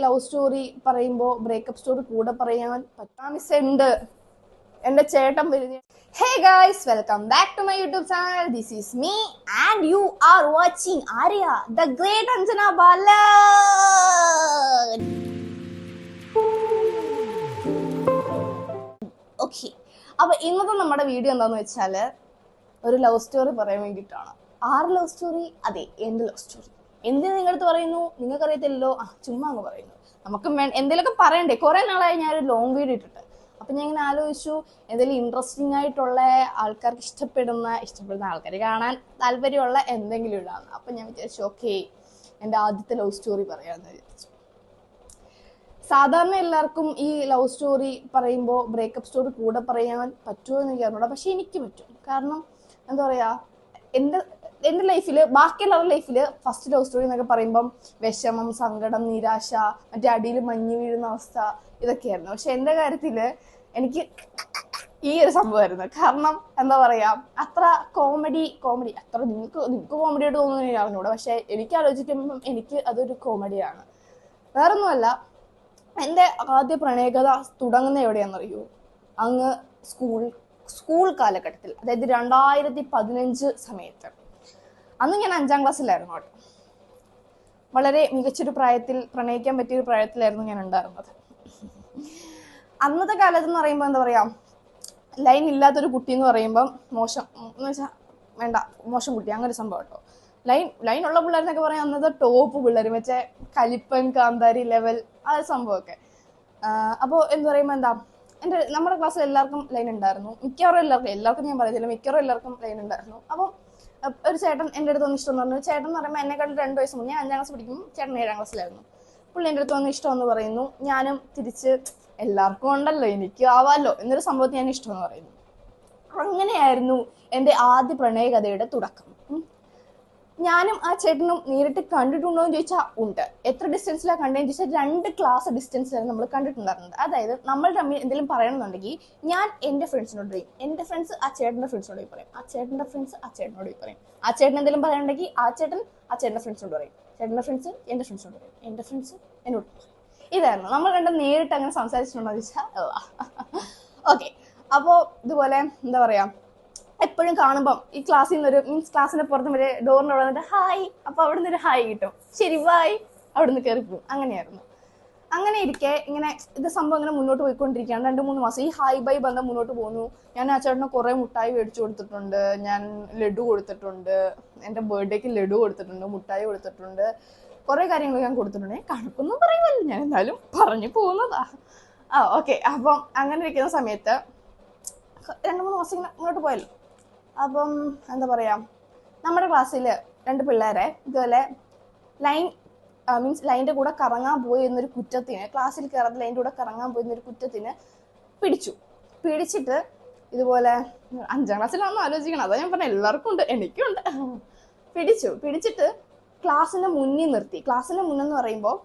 Love story പറയുമ്പോൾ breakup story കൂടെ പറയാൻ പറ്റാമിസുണ്ട്. എന്റെ ചേട്ടൻ വരുന്ന hey guys, welcome back to my YouTube channel. This is me and you are watching Arya the great Anjana Balan. Okay, അപ്പൊ ഇന്നത്തെ നമ്മുടെ വീഡിയോ എന്താന്ന് വെച്ചാല് ഒരു ലവ് സ്റ്റോറി പറയാൻ വേണ്ടിയിട്ടാണ്. ആറ് ലവ് സ്റ്റോറി? അതെ, എന്റെ ലവ് സ്റ്റോറി. എന്തിനു നിങ്ങളടുത്ത് പറയുന്നു? നിങ്ങൾക്കറിയത്തില്ലല്ലോ, ചുമ്മാ അങ്ങ് പറയുന്നു. നമുക്ക് എന്തെങ്കിലുമൊക്കെ പറയണ്ടേ? കുറെ നാളായി ഞാൻ ഒരു ലോങ് വീഡിയോ ഇട്ടിട്ട്. അപ്പൊ ഞാൻ ഇങ്ങനെ ആലോചിച്ചു, എന്തെങ്കിലും ഇൻട്രസ്റ്റിംഗ് ആയിട്ടുള്ള ആൾക്കാർക്ക് ഇഷ്ടപ്പെടുന്ന ആൾക്കാർ കാണാൻ താല്പര്യമുള്ള എന്തെങ്കിലും ഇടാന്ന്. അപ്പൊ ഞാൻ വിചാരിച്ചു, ഓക്കെ, എന്റെ ആദ്യത്തെ ലവ് സ്റ്റോറി പറയാന്ന് വിചാരിച്ചു. സാധാരണ എല്ലാവർക്കും ഈ ലവ് സ്റ്റോറി പറയുമ്പോൾ ബ്രേക്കപ്പ് സ്റ്റോറി കൂടെ പറയാൻ പറ്റുമോ എന്ന് എനിക്ക് അറിഞ്ഞൂടാ. പക്ഷെ എനിക്ക് പറ്റും. കാരണം എന്താ പറയാ, എന്റെ ലൈഫില്, ബാക്കിയുള്ളവരുടെ ലൈഫില് ഫസ്റ്റ് ലവ് സ്റ്റോറി എന്നൊക്കെ പറയുമ്പം വിഷമം, സങ്കടം, നിരാശ, മറ്റേ അടിയിൽ മഞ്ഞ് വീഴുന്ന അവസ്ഥ, ഇതൊക്കെയായിരുന്നു. പക്ഷെ എന്റെ കാര്യത്തില് എനിക്ക് ഈ ഒരു സംഭവമായിരുന്നു. കാരണം എന്താ പറയാ, അത്ര കോമഡി അത്ര നിങ്ങൾക്ക് കോമഡി ആയിട്ട് തോന്നുന്നു എനിക്ക് അറിഞ്ഞൂടാ. പക്ഷെ എനിക്ക് ആലോചിക്കുമ്പം എനിക്ക് അതൊരു കോമഡിയാണ്. വേറൊന്നുമല്ല, എന്റെ ആദ്യ പ്രണയകഥ തുടങ്ങുന്ന എവിടെയാണെന്നറിയോ? അങ്ങ് സ്കൂൾ കാലഘട്ടത്തിൽ, അതായത് 2015 സമയത്ത്. അന്ന് ഞാൻ 5ാം ക്ലാസ്സിലായിരുന്നു കേട്ടോ. വളരെ മികച്ചൊരു പ്രായത്തിൽ, പ്രണയിക്കാൻ പറ്റിയൊരു പ്രായത്തിലായിരുന്നു ഞാൻ ഉണ്ടായിരുന്നത്. അന്നത്തെ കാലത്ത് എന്ന് പറയുമ്പോൾ എന്താ പറയാ, ലൈൻ ഇല്ലാത്തൊരു കുട്ടി എന്ന് പറയുമ്പം മോശം എന്ന് വെച്ചാൽ വേണ്ട, മോശം കുട്ടി, അങ്ങനെ ഒരു സംഭവം കേട്ടോ. ലൈൻ ഉള്ള പിള്ളേരെന്നൊക്കെ പറയാം അന്നത്തെ ടോപ്പ് പിള്ളേർ, മറ്റേ കലിപ്പൻ, കാന്താരി ലെവൽ, ആ ഒരു സംഭവമൊക്കെ. അപ്പോൾ എന്ന് പറയുമ്പോൾ എന്താ, നമ്മുടെ ക്ലാസ്സിൽ എല്ലാവർക്കും ലൈൻ ഉണ്ടായിരുന്നു. എല്ലാവർക്കും ഞാൻ പറയത്തില്ല, മിക്കവാറും എല്ലാവർക്കും ലൈൻ ഉണ്ടായിരുന്നു. അപ്പോൾ ഒരു ചേട്ടൻ എൻ്റെ അടുത്ത് വന്ന് ഇഷ്ടം എന്ന് പറഞ്ഞു. ചേട്ടൻ എന്ന് പറയുമ്പോൾ എന്നെക്കാളും 2 വയസ്സ് മുന്നേ, ഞാൻ 5ാം ക്ലാസ് പഠിക്കുമ്പോൾ ചേട്ടൻ 7ാം ക്ലാസ്സിലായിരുന്നു. പുള്ളി എൻ്റെ അടുത്ത് വന്ന് ഇഷ്ടമെന്ന് പറയുന്നു. ഞാനും തിരിച്ച്, എല്ലാവർക്കും ഉണ്ടല്ലോ, എനിക്ക് ആവാമല്ലോ എന്നൊരു സംഭവത്തിൽ ഞാൻ ഇഷ്ടമെന്ന് പറയുന്നു. അങ്ങനെയായിരുന്നു എൻ്റെ ആദ്യ പ്രണയകഥയുടെ തുടക്കം. ഞാനും ആ ചേട്ടനും നേരിട്ട് കണ്ടിട്ടുണ്ടോ എന്ന് ചോദിച്ചാൽ ഉണ്ട്. എത്ര ഡിസ്റ്റൻസിലാണ് കണ്ടതെന്ന് ചോദിച്ചാൽ 2 ക്ലാസ് ഡിസ്റ്റൻസിലാണ് നമ്മൾ കണ്ടിട്ടുണ്ടായിരുന്നത്. അതായത് നമ്മൾ തമ്മിൽ എന്തെങ്കിലും പറയണമെന്നുണ്ടെങ്കിൽ ഞാൻ എൻ്റെ ഫ്രണ്ട്സിനോട് പറയും, എൻ്റെ ഫ്രണ്ട്സ് ആ ചേട്ടൻ്റെ ഫ്രണ്ട്സിനോട് പറയും, ആ ചേട്ടൻ്റെ ഫ്രണ്ട്സ് ആ ചേട്ടനോട് പറയും, ആ ചേട്ടൻ എന്തെങ്കിലും പറയണമെങ്കിൽ ആ ചേട്ടൻ്റെ ഫ്രണ്ട്സിനോട് പറയും, ചേട്ടൻ്റെ ഫ്രണ്ട്സ് എൻ്റെ ഫ്രണ്ട്സിനോട് പറയും, എൻ്റെ ഫ്രണ്ട്സ് എന്നോട് പറയും. ഇതായിരുന്നു നമ്മൾ രണ്ടും നേരിട്ട് അങ്ങനെ സംസാരിച്ചിട്ടുണ്ടോ എന്ന് ചോദിച്ചാൽ ഓക്കെ. അപ്പോൾ ഇതുപോലെ എന്താ പറയാ, എപ്പോഴും കാണുമ്പം ഈ ക്ലാസ്സിൽ നിന്നൊരു ക്ലാസ്സിന്റെ പുറത്ത് വരെ ഡോറിന്റെ അവിടെ നിന്നിട്ട് ഹായ്, അപ്പൊ അവിടെ നിന്ന് ഒരു ഹായ് കിട്ടും, ശരി ബായ്, അവിടെ നിന്ന് കയറി പോകും. അങ്ങനെയായിരുന്നു. അങ്ങനെ ഇരിക്കെ ഇങ്ങനെ ഇത് സംഭവം ഇങ്ങനെ മുന്നോട്ട് പോയിക്കൊണ്ടിരിക്കുകയാണ്. 2-3 മാസം ഈ ഹായ് ബൈ ബന്ധം മുന്നോട്ട് പോകുന്നു. ഞാൻ ആ ചേട്ടന് കുറെ മുട്ടായി മേടിച്ചു കൊടുത്തിട്ടുണ്ട്, ഞാൻ ലഡു കൊടുത്തിട്ടുണ്ട്, എൻ്റെ ബർത്ത്ഡേക്ക് ലഡു കൊടുത്തിട്ടുണ്ട്, മുട്ടായി കൊടുത്തിട്ടുണ്ട്, കുറെ കാര്യങ്ങൾ ഞാൻ കൊടുത്തിട്ടുണ്ട്. കണക്കൊന്നും പറയുമല്ലോ, ഞാൻ എന്നാലും പറഞ്ഞു പോകുന്നതാ. ഓക്കെ. അപ്പം അങ്ങനെ ഇരിക്കുന്ന സമയത്ത് 2-3 മാസം ഇങ്ങനെ മുന്നോട്ട് പോയല്ലോ. അപ്പം എന്താ പറയാ, നമ്മുടെ ക്ലാസ്സിൽ 2 പിള്ളേരെ ഇതുപോലെ ലൈൻ്റെ കൂടെ കറങ്ങാൻ പോയി എന്നൊരു കുറ്റത്തിന്, ക്ലാസ്സിൽ കയറാതെ ലൈൻ്റെ കൂടെ കറങ്ങാൻ പോയി എന്നൊരു കുറ്റത്തിന് പിടിച്ചിട്ട് ഇതുപോലെ 5ാം ക്ലാസ്സിലാണെന്ന് ആലോചിക്കണം. അതാ ഞാൻ പറഞ്ഞ, എല്ലാവർക്കും ഉണ്ട്, എനിക്കുണ്ട്. പിടിച്ചിട്ട് ക്ലാസ്സിന്റെ മുന്നിൽ നിർത്തി. ക്ലാസ്സിന്റെ മുന്നെന്ന് പറയുമ്പോൾ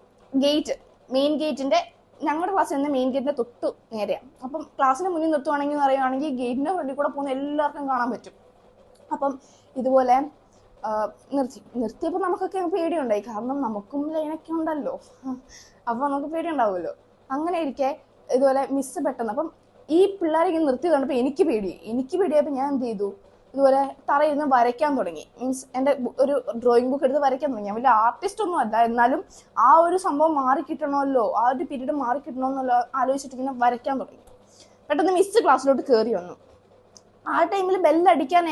മെയിൻ ഗേറ്റിന്റെ, ഞങ്ങളുടെ ക്ലാസ്സിൽ നിന്ന് മെയിൻ ഗേറ്റിന്റെ തൊട്ട് നേരെയാണ്. അപ്പം ക്ലാസ്സിന് മുന്നിൽ നിർത്തുവാണെങ്കിൽ എന്ന് പറയുകയാണെങ്കിൽ ഗേറ്റിന്റെ ഫ്രണ്ടിൽ കൂടെ പോകുന്ന എല്ലാവർക്കും കാണാൻ പറ്റും. അപ്പം ഇതുപോലെ നിർത്തിയപ്പോൾ നമുക്കൊക്കെ പേടിയുണ്ടായി. കാരണം നമുക്കും ലൈനൊക്കെ ഉണ്ടല്ലോ, അപ്പൊ നമുക്ക് പേടിയുണ്ടാവുമല്ലോ. അങ്ങനെ ഇരിക്കെ ഇതുപോലെ മിസ് പെട്ടെന്ന്, അപ്പം ഈ പിള്ളേരെ നിർത്തി കണ്ടപ്പോൾ എനിക്ക് പേടിയായപ്പോൾ ഞാൻ എന്ത് ചെയ്തു, ഇതുപോലെ തറയിൽ നിന്ന് വരയ്ക്കാൻ തുടങ്ങി. എൻ്റെ ഒരു ഡ്രോയിങ് ബുക്ക് എടുത്ത് വരയ്ക്കാൻ തുടങ്ങി. ഞാൻ വലിയ ആർട്ടിസ്റ്റ് ഒന്നും അല്ല, എന്നാലും ആ ഒരു സംഭവം മാറിക്കിട്ടണമല്ലോ, ആ ഒരു പീരീഡ് മാറിക്കിട്ടണമെന്നല്ലോ ആലോചിച്ചിട്ട് ഇങ്ങനെ വരയ്ക്കാൻ തുടങ്ങി. പെട്ടെന്ന് മിസ് ക്ലാസ്സിലോട്ട് കയറി വന്നു. ആ ടൈമിൽ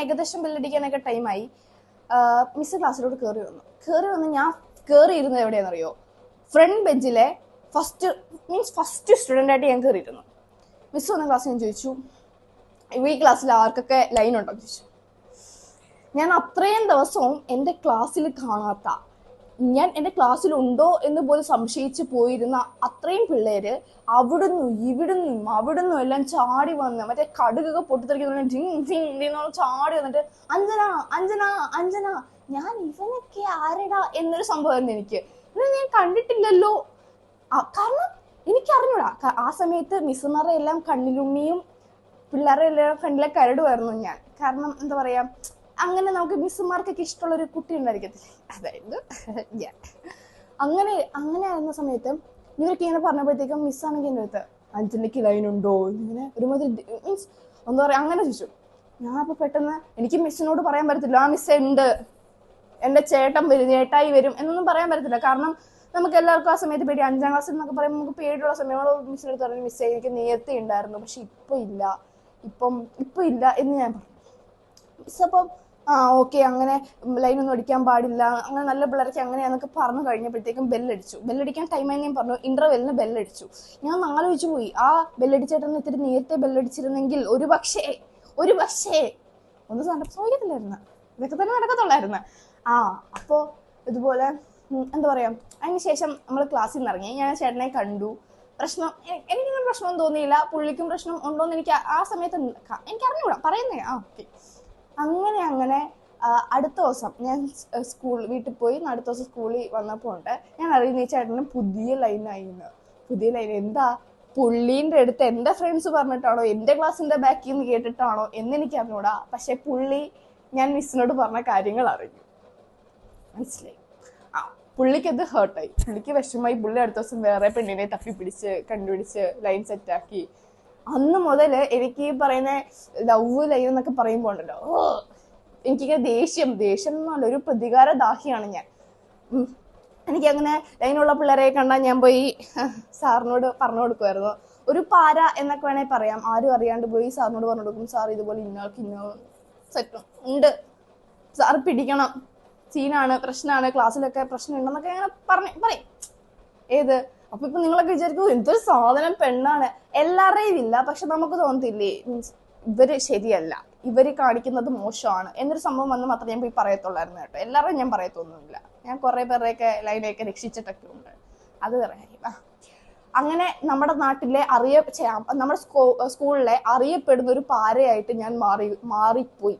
ഏകദേശം ബെല്ലടിക്കാനൊക്കെ ടൈമായി. മിസ് ക്ലാസ്സിലോട്ട് കയറി വന്നു. ഞാൻ കയറിയിരുന്നത് എവിടെയാണെന്നറിയോ? ഫ്രണ്ട് ബെഞ്ചിലെ ഫസ്റ്റ് സ്റ്റുഡൻ്റ് ആയിട്ട് ഞാൻ കയറിയിരുന്നു. മിസ് വന്ന ക്ലാസ്സിൽ ഞാൻ ചോദിച്ചു, ഈ ക്ലാസ്സിൽ ആർക്കൊക്കെ ലൈൻ ഉണ്ടോ എന്ന് ചോദിച്ചു. ഞാൻ അത്രയും ദിവസവും എൻ്റെ ക്ലാസ്സിൽ കാണാത്ത, ഞാൻ എൻ്റെ ക്ലാസ്സിലുണ്ടോ എന്ന് പോലും സംശയിച്ച് പോയിരുന്ന അത്രയും പിള്ളേര് അവിടുന്നും എല്ലാം ചാടി വന്ന്, മറ്റേ കടുകൊക്കെ പൊട്ടിത്തെറിക്കുന്ന ചാടി വന്നിട്ട് അഞ്ജന ഞാൻ ഇവനൊക്കെ ആരടാ എന്നൊരു സംഭവമായിരുന്നു എനിക്ക്. ഞാൻ കണ്ടിട്ടില്ലല്ലോ. കാരണം എനിക്കറിഞ്ഞൂടാ. ആ സമയത്ത് മിസ്സുമാരുടെ എല്ലാം കണ്ണിലുണ്ണിയും പിള്ളേരുടെ എല്ലാം കണ്ണിലെ കരടുമായിരുന്നു ഞാൻ. കാരണം എന്താ പറയാ, അങ്ങനെ നമുക്ക് മിസ്സുമാർക്കൊക്കെ ഇഷ്ടമുള്ളൊരു കുട്ടി ഉണ്ടായിരിക്കത്തില്ലേ, അതായത് ഞാൻ. അങ്ങനെ ആയിരുന്ന സമയത്ത് ഇവരൊക്കെ ഇങ്ങനെ പറഞ്ഞപ്പോഴത്തേക്കും മിസ്സാണെങ്കിൽ എൻ്റെ അടുത്ത് അഞ്ചിൻ്റെക്ക് ലൈൻ ഉണ്ടോ ഇങ്ങനെ ഒരുമാതിരി മീൻസ് എന്താ പറയുക അങ്ങനെ ചോദിച്ചു. ഞാൻ അപ്പോൾ പെട്ടെന്ന് എനിക്ക് മിസ്സിനോട് പറയാൻ പറ്റത്തില്ല ആ മിസ്സേ ഉണ്ട്, എൻ്റെ ചേട്ടൻ വരും, ചേട്ടായി വരും എന്നൊന്നും പറയാൻ പറ്റത്തില്ല. കാരണം നമുക്ക് എല്ലാവർക്കും ആ സമയത്ത് പേടി. 5ാം ക്ലാസ്സിൽ എന്നൊക്കെ പറയുമ്പോൾ നമുക്ക് പേടിയുള്ള സമയങ്ങൾ. മിസ്സിനടുത്ത് പറഞ്ഞു മിസ്സേ എനിക്ക് നേരത്തെ ഉണ്ടായിരുന്നു, പക്ഷെ ഇപ്പം ഇല്ല എന്ന് ഞാൻ പറഞ്ഞു. മിസ് അപ്പം ഓക്കെ അങ്ങനെ ലൈനൊന്നും അടിക്കാൻ പാടില്ല, അങ്ങനെ നല്ല പിള്ളേർക്ക് അങ്ങനെയാന്നൊക്കെ പറഞ്ഞു കഴിഞ്ഞപ്പോഴത്തേക്കും ബെല്ലടിച്ചു. ബെല്ലടിക്കാൻ ടൈമായി ഞാൻ പറഞ്ഞു, ഇന്റർവെല്ലിന് ബെല്ലടിച്ചു. ഞാൻ ആലോചിച്ചു പോയി, ആ ബെല്ലടിച്ചേട്ടന് ഇത്തിരി നേരത്തെ ബെല്ലടിച്ചിരുന്നെങ്കിൽ ഒരു പക്ഷേ ഒന്നും സംഭവിക്കത്തില്ലായിരുന്നു, ഇതൊക്കെ തന്നെ നടക്കത്തുള്ളായിരുന്നു. അപ്പോൾ ഇതുപോലെ എന്താ പറയാ, അതിനുശേഷം നമ്മൾ ക്ലാസ്സിൽ നിന്ന് ഇറങ്ങി. ഞാൻ ചേട്ടനെ കണ്ടു. എനിക്കൊന്നും പ്രശ്നമൊന്നും തോന്നിയില്ല. പുള്ളിക്കും പ്രശ്നം ഉണ്ടോയെന്ന് എനിക്ക് ആ സമയത്ത് എനിക്ക് അറിഞ്ഞുകൂടാ പറയുന്നേ. ഓക്കെ. അങ്ങനെ അടുത്ത ദിവസം ഞാൻ വീട്ടിൽ പോയി. അടുത്ത ദിവസം സ്കൂളിൽ വന്നപ്പോൾ ഉണ്ട് ഞാൻ അറിയുന്ന ഈ ചേട്ടന് പുതിയ ലൈനായിരുന്നു. പുതിയ ലൈൻ എന്താ, പുള്ളീൻ്റെ അടുത്ത് എൻ്റെ ഫ്രണ്ട്സ് പറഞ്ഞിട്ടാണോ എൻ്റെ ക്ലാസ്സിൻ്റെ ബാക്കിൽ നിന്ന് കേട്ടിട്ടാണോ എന്നെനിക്ക് അറിഞ്ഞൂടാ. പക്ഷെ പുള്ളി ഞാൻ മിസ്സിനോട് പറഞ്ഞ കാര്യങ്ങൾ അറിഞ്ഞു. മനസ്സിലായി. പുള്ളിക്ക് അത് ഹേർട്ടായി, പുള്ളിക്ക് വിഷമായി. പുള്ളി അടുത്ത ദിവസം വേറെ പെണ്ണിനെ തപ്പിപ്പിടിച്ച് കണ്ടുപിടിച്ച് ലൈൻ സെറ്റാക്കി. അന്ന് മുതൽ എനിക്ക് ഈ പറയുന്ന ലവ് ലൈൻ എന്നൊക്കെ പറയുമ്പോൾ ഉണ്ടല്ലോ, എനിക്കിങ്ങനെ ദേഷ്യം എന്നല്ല, ഒരു പ്രതികാര ദാഹിയാണ് ഞാൻ. എനിക്കങ്ങനെ ലൈനുള്ള പിള്ളേരെ കണ്ടാൽ ഞാൻ പോയി സാറിനോട് പറഞ്ഞു കൊടുക്കുമായിരുന്നു. ഒരു പാര എന്നൊക്കെ വേണമെങ്കിൽ പറയാം. ആരും അറിയാണ്ട് പോയി സാറിനോട് പറഞ്ഞു കൊടുക്കും, സാർ ഇതുപോലെ ഇന്നാൾക്ക് സെറ്റും ഉണ്ട്, സാർ പിടിക്കണം, സീനാണ്, പ്രശ്നമാണ്, ക്ലാസ്സിലൊക്കെ പ്രശ്നം ഉണ്ടെന്നൊക്കെ അങ്ങനെ പറയും. അപ്പൊ ഇപ്പൊ നിങ്ങളൊക്കെ വിചാരിക്കും എന്തൊരു സാധനം പെണ്ണാണ്. എല്ലാവരുടെയും ഇല്ല, പക്ഷെ നമുക്ക് തോന്നത്തില്ലേ മീൻസ് ഇവര് ശരിയല്ല, ഇവര് കാണിക്കുന്നത് മോശമാണ് എന്നൊരു സംഭവം വന്ന് മാത്രമേ ഞാൻ പോയി പറയത്തുള്ളായിരുന്നു കേട്ടോ. എല്ലാവരും ഞാൻ പറയത്തൊന്നുമില്ല. ഞാൻ കുറെ പേരെയൊക്കെ ലൈനൊക്കെ രക്ഷിച്ചിട്ടൊക്കെ ഉണ്ട്, അത് വേറെ കാര്യം. അങ്ങനെ നമ്മുടെ നാട്ടിലെ നമ്മുടെ സ്കൂളിലെ അറിയപ്പെടുന്ന ഒരു പാരയായിട്ട് ഞാൻ മാറിപ്പോയി.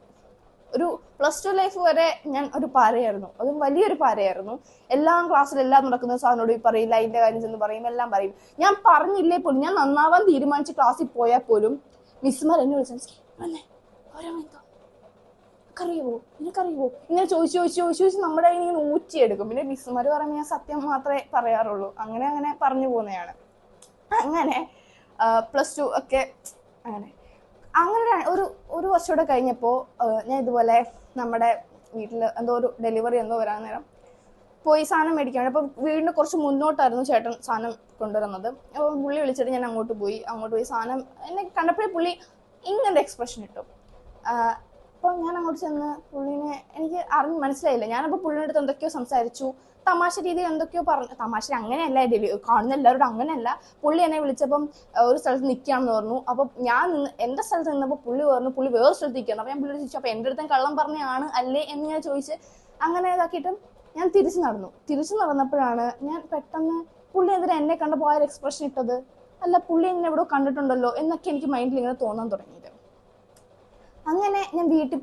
ഒരു +2 ലൈഫ് വരെ ഞാൻ ഒരു പാരയായിരുന്നു, അതും വലിയൊരു പാരയായിരുന്നു. ക്ലാസ്സിലെല്ലാം നടക്കുന്ന സാറിനോട് പറയും, ലൈൻ്റെ കാര്യം ചെന്ന് പറയും, എല്ലാം പറയും. ഞാൻ പറഞ്ഞില്ലേ പോലും, ഞാൻ നന്നാവാൻ തീരുമാനിച്ച് ക്ലാസ്സിൽ പോയാൽ പോലും മിസ്സുമാർ എന്നെ വിളിച്ചു നിനക്കറിയുവോ ഇങ്ങനെ ചോദിച്ചു നമ്മുടെ ഇങ്ങനെ ഊറ്റിയെടുക്കും. പിന്നെ മിസ്സുമാർ പറയുമ്പോൾ ഞാൻ സത്യം മാത്രമേ പറയാറുള്ളൂ. അങ്ങനെ പറഞ്ഞു പോകുന്നതാണ്. അങ്ങനെ +2 ഒക്കെ അങ്ങനെ ഒരു വർഷം കൂടെ കഴിഞ്ഞപ്പോൾ ഞാൻ ഇതുപോലെ നമ്മുടെ വീട്ടിൽ എന്തോ ഒരു ഡെലിവറി വരാൻ നേരം പോയി സാധനം മേടിക്കുകയാണ്. അപ്പോൾ വീടിന് കുറച്ച് മുന്നോട്ടായിരുന്നു ചേട്ടൻ സാധനം കൊണ്ടുവരുന്നത്. അപ്പോൾ പുള്ളി വിളിച്ചിട്ട് ഞാൻ അങ്ങോട്ട് പോയി സാധനം എന്നെ കണ്ടപ്പോഴേ പുള്ളി ഇങ്ങനെ എക്സ്പ്രഷൻ ഇട്ടു. അപ്പോൾ ഞാൻ അങ്ങോട്ട് ചെന്ന് പുള്ളിനെ എനിക്ക് മനസ്സിലായില്ല. ഞാനപ്പോൾ പുള്ളിയുടെ അടുത്ത് എന്തൊക്കെയോ സംസാരിച്ചു, തമാശ രീതിയിൽ എന്തൊക്കെയോ പറഞ്ഞു. തമാശ അങ്ങനെയല്ല, കാണുന്ന എല്ലാവരോടും അങ്ങനെയല്ല. പുള്ളി എന്നെ വിളിച്ചപ്പം ഒരു സ്ഥലത്ത് നിൽക്കുകയാണെന്ന് പറഞ്ഞു. അപ്പം ഞാൻ എൻ്റെ സ്ഥലത്ത് നിന്നപ്പോൾ പുള്ളി പറഞ്ഞു പുള്ളി വേറെ സ്ഥലത്ത് നിൽക്കുകയാണ്. അപ്പം ഞാൻ പുള്ളി ചോദിച്ചു, അപ്പം എൻ്റെ അടുത്തും കള്ളം പറഞ്ഞാണ് അല്ലേ എന്ന് ഞാൻ ചോദിച്ച് അങ്ങനെ ഇതാക്കിയിട്ടും ഞാൻ തിരിച്ചു നടന്നപ്പോഴാണ് ഞാൻ പെട്ടെന്ന് പുള്ളി എന്തിനാ എന്നെ കണ്ടപ്പോൾ ആ ഒരു എക്സ്പ്രഷൻ ഇട്ടത്, അല്ല പുള്ളി എന്നെ എവിടെ കണ്ടിട്ടുണ്ടല്ലോ എന്നൊക്കെ എനിക്ക് മൈൻഡിൽ ഇങ്ങനെ തോന്നാൻ തുടങ്ങിയത്. അങ്ങനെ ഞാൻ വീട്ടിൽ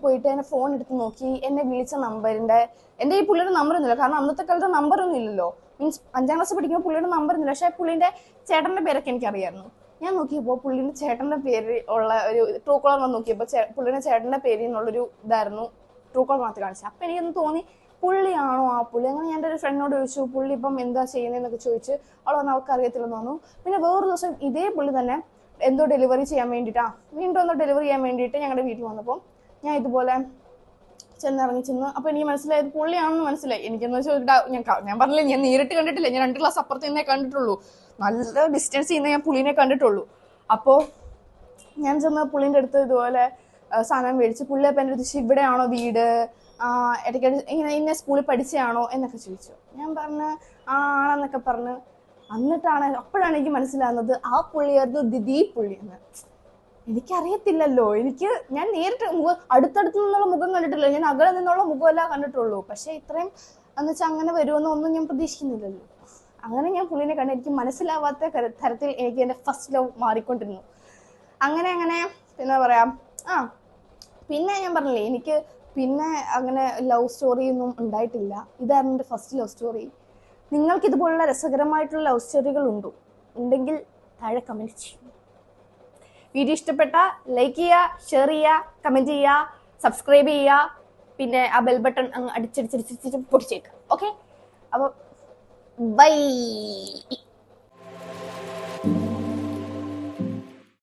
പോയിട്ട് എന്നെ ഫോൺ എടുത്ത് നോക്കി. എന്നെ വിളിച്ച നമ്പറിന്റെ എൻ്റെ ഈ പുള്ളിയുടെ നമ്പർ ഒന്നുമില്ല, കാരണം അന്നത്തെ കാലത്ത് നമ്പറൊന്നും ഇല്ലല്ലോ. മീൻസ് 5ാം ക്ലാസ് പഠിക്കുമ്പോൾ പുള്ളിയുടെ നമ്പർ ഒന്നുമില്ല. പക്ഷേ പുള്ളിന്റെ ചേട്ടന്റെ പേരൊക്കെ എനിക്കറിയായിരുന്നു. ഞാൻ നോക്കിയപ്പോൾ പുള്ളിന്റെ ചേട്ടന്റെ പേര് ഉള്ള ഒരു ട്രൂ കോളർ നോക്കിയപ്പോൾ പുള്ളിയുടെ ചേട്ടന്റെ പേരിൽ നിന്നുള്ളൊരു ഇതായിരുന്നു ട്രൂ കോളർ മാത്രം കാണിച്ചത്. അപ്പം എനിക്കൊന്ന് തോന്നി പുള്ളിയാണോ ആ പുള്ളി. അങ്ങനെ ഞാൻ എൻ്റെ ഒരു ഫ്രണ്ടിനോട് ചോദിച്ചു പുള്ളി ഇപ്പം എന്താ ചെയ്യുന്നതെന്നൊക്കെ ചോദിച്ച് അവൾ പറഞ്ഞാൽ അവൾക്ക് അറിയത്തില്ലെന്ന് പറഞ്ഞു. പിന്നെ വേറൊരു ദിവസം ഇതേ പുള്ളി തന്നെ എന്തോ ഡെലിവറി ചെയ്യാൻ വേണ്ടിയിട്ടാ വീണ്ടും എന്തോ ഡെലിവറി ചെയ്യാൻ വേണ്ടിയിട്ട് ഞങ്ങളുടെ വീട്ടിൽ വന്നപ്പോൾ ഞാൻ ഇതുപോലെ ചെന്ന് അപ്പോൾ എനിക്ക് മനസ്സിലായത് പുള്ളിയാണെന്ന് മനസ്സിലായി. എനിക്കെന്ന് വെച്ചാൽ ഞാൻ പറഞ്ഞില്ല, ഞാൻ നേരിട്ട് കണ്ടിട്ടില്ല, ഞാൻ 2 ക്ലാസ് അപ്പുറത്ത് നിന്നേ കണ്ടിട്ടുള്ളൂ, നല്ല ഡിസ്റ്റൻസ് ചെയ്യുന്ന ഞാൻ പുള്ളിനെ കണ്ടിട്ടുള്ളൂ. അപ്പോൾ ഞാൻ ചെന്ന് പുള്ളിൻ്റെ അടുത്ത് ഇതുപോലെ സാധനം മേടിച്ച് പുള്ളി അപ്പം എൻ്റെ അടുത്ത് ഇവിടെയാണോ വീട്, ഇടയ്ക്കിടെ ഇങ്ങനെ ഇന്ന സ്കൂളിൽ പഠിച്ചതാണോ എന്നൊക്കെ ചോദിച്ചു. ഞാൻ പറഞ്ഞ് ആണെന്നൊക്കെ പറഞ്ഞ് അപ്പോഴാണ് എനിക്ക് മനസ്സിലാകുന്നത് ആ പുള്ളിയായിരുന്നു ദിദി പുള്ളി എന്ന്. എനിക്കറിയത്തില്ലല്ലോ, ഞാൻ നേരിട്ട് അടുത്തടുത്ത് നിന്നുള്ള മുഖം കണ്ടിട്ടില്ല, ഞാൻ അകലെ നിന്നുള്ള മുഖമല്ല കണ്ടിട്ടുള്ളൂ. പക്ഷെ ഇത്രയും എന്നുവെച്ചാൽ അങ്ങനെ വരുമെന്ന് ഒന്നും ഞാൻ പ്രതീക്ഷിക്കുന്നില്ലല്ലോ. അങ്ങനെ ഞാൻ പുള്ളിനെ കണ്ട് എനിക്ക് മനസ്സിലാവാത്ത തരത്തിൽ എനിക്ക് എൻ്റെ ഫസ്റ്റ് ലവ് മാറിക്കൊണ്ടിരുന്നു. അങ്ങനെ പിന്നെ പറയാം പിന്നെ ഞാൻ പറഞ്ഞില്ലേ എനിക്ക് പിന്നെ അങ്ങനെ ലവ് സ്റ്റോറി ഒന്നും ഉണ്ടായിട്ടില്ല. ഇതായിരുന്നു എൻ്റെ ഫസ്റ്റ് ലവ് സ്റ്റോറി. നിങ്ങൾക്ക് ഇതുപോലുള്ള രസകരമായിട്ടുള്ള ലവ് സ്റ്റോറികൾ ഉണ്ടെങ്കിൽ താഴെ കമൻറ്റ് ചെയ്യും. വീഡിയോ ഇഷ്ടപ്പെട്ട ലൈക്ക് ചെയ്യുക, ഷെയർ ചെയ്യുക, കമൻറ്റ് ചെയ്യുക, സബ്സ്ക്രൈബ് ചെയ്യുക. പിന്നെ ആ ബെൽ ബട്ടൺ അങ്ങ് അടിച്ചടിച്ചടിച്ച് പൊട്ടിച്ചേക്കുക. ഓക്കെ, അപ്പോൾ ബൈ. ബൈ.